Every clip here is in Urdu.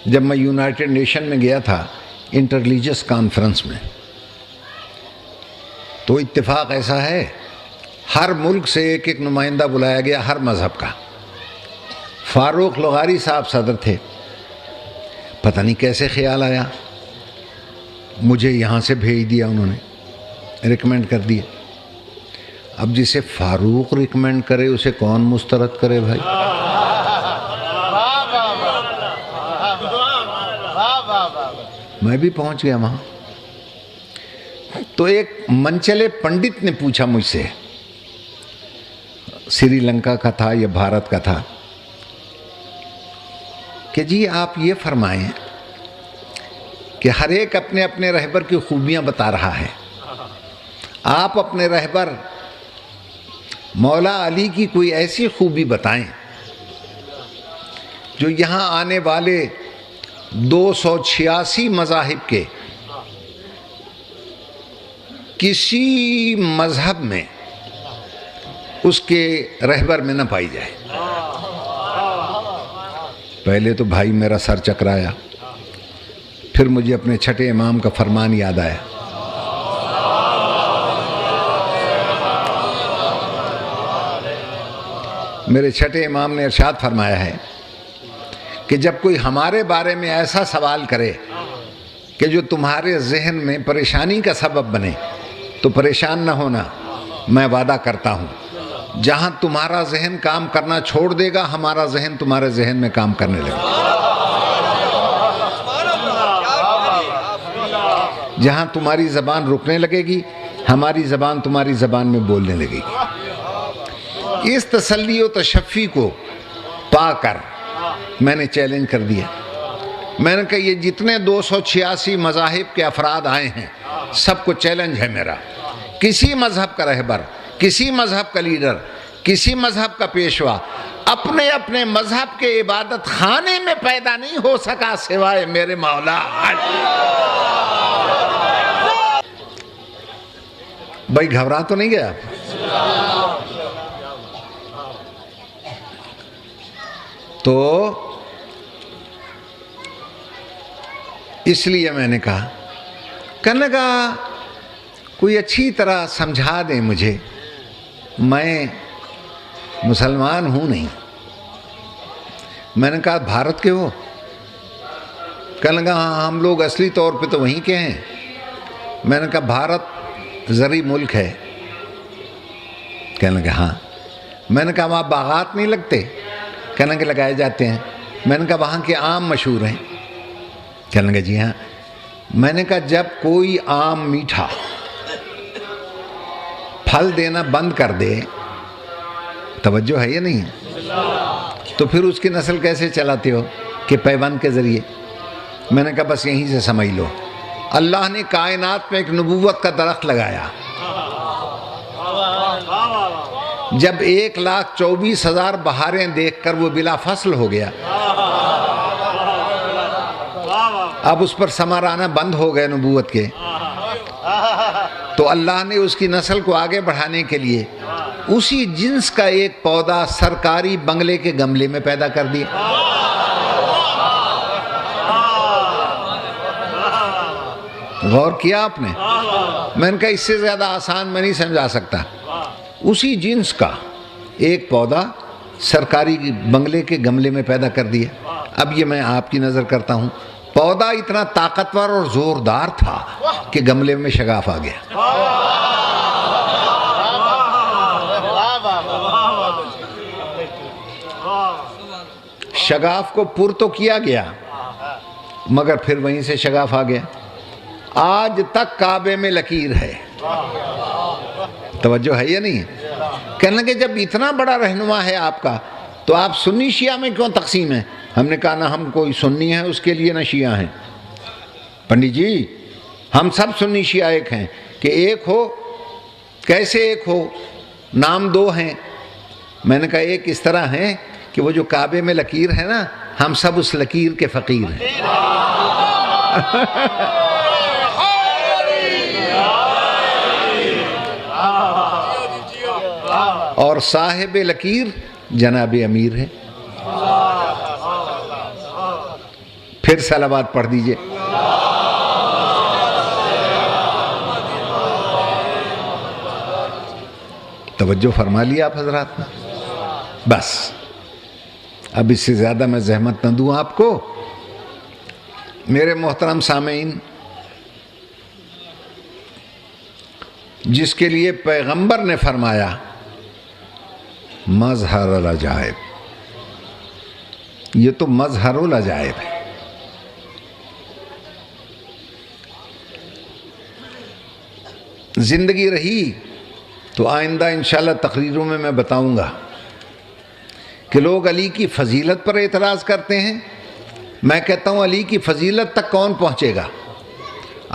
جب میں یونائٹڈ نیشن میں گیا تھا انٹر ریلیجس کانفرنس میں، تو اتفاق ایسا ہے ہر ملک سے ایک ایک نمائندہ بلایا گیا، ہر مذہب کا۔ فاروق لغاری صاحب صدر تھے، پتہ نہیں کیسے خیال آیا، مجھے یہاں سے بھیج دیا، انہوں نے ریکمینڈ کر دیا۔ اب جسے فاروق ریکمینڈ کرے اسے کون مسترد کرے بھائی؟ میں بھی پہنچ گیا وہاں، تو ایک منچلے پنڈت نے پوچھا مجھ سے، سری لنکا کا تھا یا بھارت کا تھا، کہ جی آپ یہ فرمائیں کہ ہر ایک اپنے اپنے رہبر کی خوبیاں بتا رہا ہے، آپ اپنے رہبر مولا علی کی کوئی ایسی خوبی بتائیں جو یہاں آنے والے 286 مذاہب کے کسی مذہب میں اس کے رہبر میں نہ پائی جائے۔ پہلے تو بھائی میرا سر چکرایا، پھر مجھے اپنے چھٹے امام کا فرمان یاد آیا، میرے چھٹے امام نے ارشاد فرمایا ہے کہ جب کوئی ہمارے بارے میں ایسا سوال کرے کہ جو تمہارے ذہن میں پریشانی کا سبب بنے تو پریشان نہ ہونا، میں وعدہ کرتا ہوں جہاں تمہارا ذہن کام کرنا چھوڑ دے گا ہمارا ذہن تمہارے ذہن میں کام کرنے لگے گا، جہاں تمہاری زبان رکنے لگے گی ہماری زبان تمہاری زبان میں بولنے لگے گی۔ اس تسلی و تشفی کو پا کر میں نے چیلنج کر دیا، میں نے کہا یہ جتنے 286 مذاہب کے افراد آئے ہیں سب کو چیلنج ہے میرا، کسی مذہب کا رہبر، کسی مذہب کا لیڈر، کسی مذہب کا پیشوا اپنے اپنے مذہب کے عبادت خانے میں پیدا نہیں ہو سکا سوائے میرے مولا علی۔ بھائی گھبرا تو نہیں گیا؟ تو اس لیے میں نے کہا کہنے کا کوئی اچھی طرح سمجھا دیں مجھے، میں مسلمان ہوں نہیں۔ میں نے کہا بھارت کے ہو؟ کہنے لگا ہاں ہم لوگ اصلی طور پہ تو وہیں کے ہیں۔ میں نے کہا بھارت زرعی ملک ہے؟ کہنے لگا ہاں۔ میں نے کہا وہاں باغات نہیں لگتے؟ کہنے لگے لگائے جاتے ہیں۔ میں نے کہا وہاں کے آم مشہور ہیں؟ کہنے لگا جی ہاں۔ میں نے کہا جب کوئی آم میٹھا پھل دینا بند کر دے، توجہ ہے یا نہیں، تو پھر اس کی نسل کیسے چلاتے ہو؟ کہ پیوند کے ذریعے۔ میں نے کہا بس یہیں سے سمجھ لو، اللہ نے کائنات میں ایک نبوت کا درخت لگایا، جب 1,24,000 بہاریں دیکھ کر وہ بلا فصل ہو گیا، اب اس پر ثمر آنا بند ہو گئے نبوت کے، تو اللہ نے اس کی نسل کو آگے بڑھانے کے لیے اسی جنس کا ایک پودا سرکاری بنگلے کے گملے میں پیدا کر دیا۔ غور کیا آپ نے؟ میں نے کہا اس سے زیادہ آسان میں نہیں سمجھا سکتا۔ اسی جنس کا ایک پودا سرکاری بنگلے کے گملے میں پیدا کر دیا۔ اب یہ میں آپ کی نظر کرتا ہوں، پودا اتنا طاقتور اور زوردار تھا کہ گملے میں شگاف آ گیا۔ شگاف کو پر تو کیا گیا مگر پھر وہیں سے شگاف آ گیا۔ آج تک کعبے میں لکیر ہے، توجہ ہے یا نہیں؟ کہنے لگے جب اتنا بڑا رہنما ہے آپ کا تو آپ سنی شیعہ میں کیوں تقسیم ہیں؟ ہم نے کہا نہ ہم کوئی سنی ہے اس کے لیے نہ شیعہ ہیں۔ پنڈت جی ہم سب سنی شیعہ ایک ہیں۔ کہ ایک ہو کیسے ایک ہو؟ نام دو ہیں۔ میں نے کہا ایک اس طرح ہے کہ وہ جو کعبے میں لکیر ہے نا، ہم سب اس لکیر کے فقیر ہیں۔ اور صاحب لکیر جناب امیر ہے۔ پھر صلوات پڑھ دیجئے. توجہ فرما لیا آپ حضرات نے. بس اب اس سے زیادہ میں زحمت نہ دوں آپ کو. میرے محترم سامعین، جس کے لیے پیغمبر نے فرمایا مظہر العجائب، یہ تو مظہر العجائب ہے. زندگی رہی تو آئندہ انشاءاللہ تقریروں میں بتاؤں گا کہ لوگ علی کی فضیلت پر اعتراض کرتے ہیں. میں کہتا ہوں علی کی فضیلت تک کون پہنچے گا؟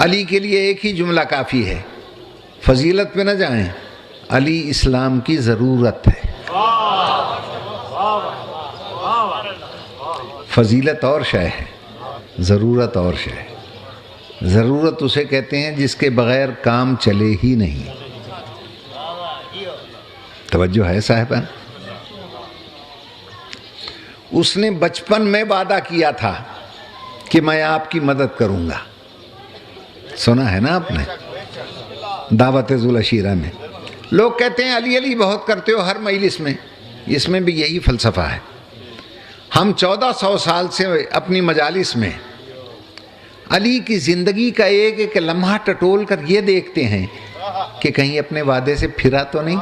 علی کے لیے ایک ہی جملہ کافی ہے، فضیلت پہ نہ جائیں، علی اسلام کی ضرورت ہے. فضیلت اور شے ہے، ضرورت اور شے ہے. ضرورت اسے کہتے ہیں جس کے بغیر کام چلے ہی نہیں. توجہ ہے صاحبان؟ اس نے بچپن میں وعدہ کیا تھا کہ میں آپ کی مدد کروں گا. سنا ہے نا آپ نے دعوت ذوالعشیرہ میں؟ لوگ کہتے ہیں علی علی بہت کرتے ہو ہر مجلس میں. اس میں بھی یہی فلسفہ ہے. ہم 1400 سال سے اپنی مجالس میں علی کی زندگی کا ایک ایک لمحہ ٹٹول کر یہ دیکھتے ہیں کہ کہیں اپنے وعدے سے پھرا تو نہیں.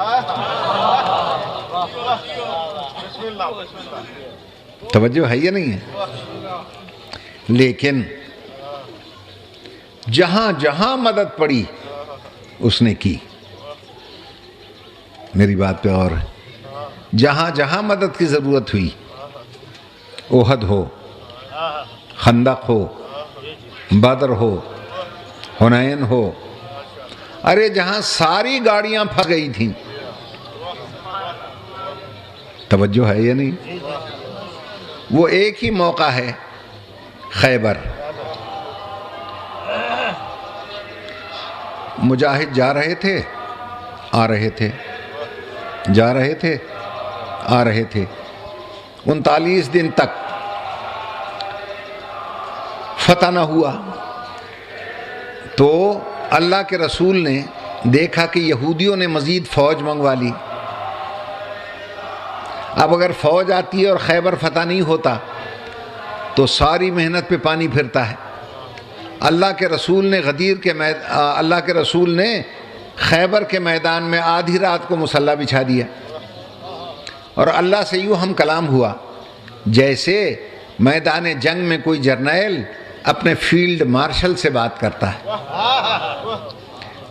توجہ ہے یا نہیں ہے؟ لیکن جہاں جہاں مدد پڑی اس نے کی. میری بات پہ اور جہاں جہاں مدد کی ضرورت ہوئی، احد ہو، خندق ہو، بدر ہو، حنین ہو، ارے جہاں ساری گاڑیاں پھنس گئی تھیں. توجہ ہے یا نہیں؟ وہ ایک ہی موقع ہے خیبر. مجاہد جا رہے تھے آ رہے تھے، جا رہے تھے آ رہے تھے. 39 دن تک فتح نہ ہوا تو اللہ کے رسول نے دیکھا کہ یہودیوں نے مزید فوج منگوا لی. اب اگر فوج آتی ہے اور خیبر فتح نہیں ہوتا تو ساری محنت پہ پانی پھرتا ہے. اللہ کے رسول نے خیبر کے میدان میں آدھی رات کو مصلی بچھا دیا اور اللہ سے یوں ہم کلام ہوا جیسے میدان جنگ میں کوئی جرنیل اپنے فیلڈ مارشل سے بات کرتا ہے.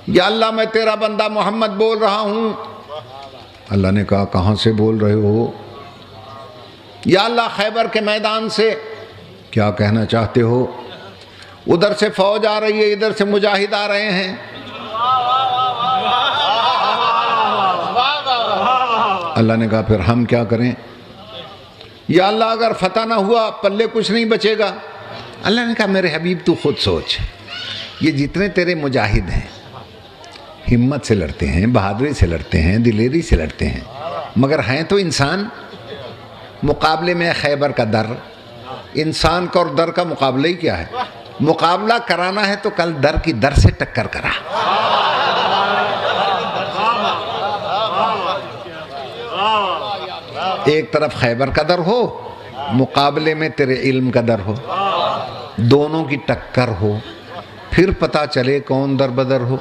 یا اللہ میں تیرا بندہ محمد بول رہا ہوں. اللہ نے کہا کہاں سے بول رہے ہو؟ یا اللہ خیبر کے میدان سے. کیا کہنا چاہتے ہو؟ ادھر سے فوج آ رہی ہے، ادھر سے مجاہد آ رہے ہیں. اللہ نے کہا پھر ہم کیا کریں؟ یا اللہ اگر فتح نہ ہوا پلے کچھ نہیں بچے گا. اللہ نے کہا میرے حبیب تو خود سوچ، یہ جتنے تیرے مجاہد ہیں ہمت سے لڑتے ہیں، بہادری سے لڑتے ہیں، دلیری سے لڑتے ہیں، مگر ہیں تو انسان. مقابلے میں خیبر کا در، انسان کا اور در کا مقابلہ ہی کیا ہے؟ مقابلہ کرانا ہے تو کل در کی در سے ٹکر کرا. ایک طرف خیبر کا در ہو، مقابلے میں تیرے علم کا در ہو، دونوں کی ٹکر ہو، پھر پتہ چلے کون در بدر ہو.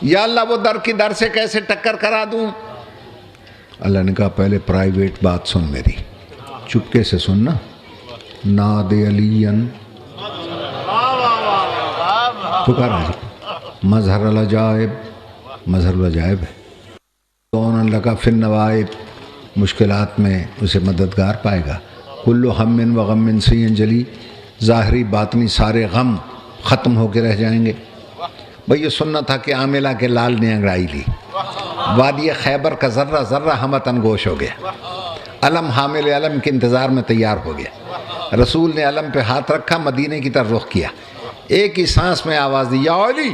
یا اللہ وہ در کی در سے کیسے ٹکر کرا دوں؟ اللہ نے کہا پہلے پرائیویٹ بات سن میری، چپکے سے سننا. ناد علین پکارا جی، مظہر العجائب، مظہر العجائب ہے. کون اللہ کا فی النوائب، مشکلات میں اسے مددگار پائے گا. کل ہم و غم سے انجلی، ظاہری باطنی سارے غم ختم ہو کے رہ جائیں گے. بھئی یہ سننا تھا کہ عاملہ کے لال نے انگڑائی لی، وادی خیبر کا ذرہ ذرہ ہمتن گوش ہو گیا. علم حامل علم کے انتظار میں تیار ہو گیا. رسول نے علم پہ ہاتھ رکھا، مدینے کی طرف رخ کیا. ایک ہی سانس میں آواز دی، یا علی